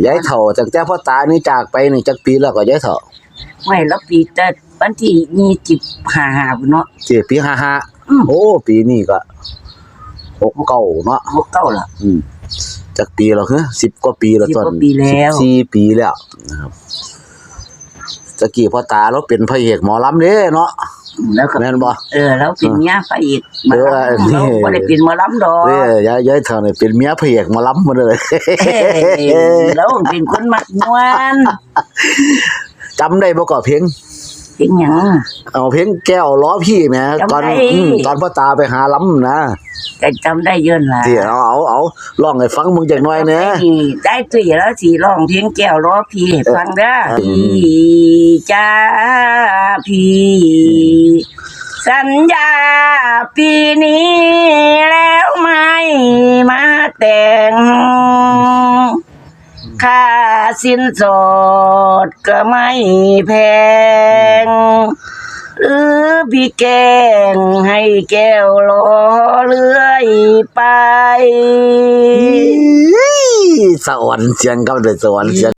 ยายเฒ่าตั้งแต่พ่อตานี่จากไปนี่จักปีแล้วก็ยายเฒ่าไม่แล้วปีแต่วันที่25พุ่นเนาะสิปี55โอ้ปีนี้ก็69เนาะ69ล่ะจักปีแล้วเหรอ10กว่าปีแล้วตอน14ปีแล้วนะครับตะกี้พ่อตาเราเป็นพระเอกหมอลำเด้เนาะแล้วก็แม่นบ่แล้วเป็นเมียพระเอกเราบ่ได้เป็นหมอลำดอกยายเฒ่านี่เป็นเมียพระเอกหมอลำมาเลยแล้วเป็นคนมักม่วนจำได้บ่ก็เพลงหยังเอาเพลงแก้วล้อพี่แหมตอนพ่อตาไปหาลำนะก็จำได้เยอะล่ะที่เอาร้องให้ฟังมึงจักหน่อยแหน่ได้ตุ้ยแล้วสิร้องเพลงแก้วล้อพี่ให้ฟังเด้อพี่จ้าพี่สัญญาปีนี้แล้วไม่มาแต่งค่าสินสอดก็ไม่แพงหรือพี่แกงให้แก้วล้อเลื่อยไปสวรรค์เสียงก็เป็นสวรรค์เสียง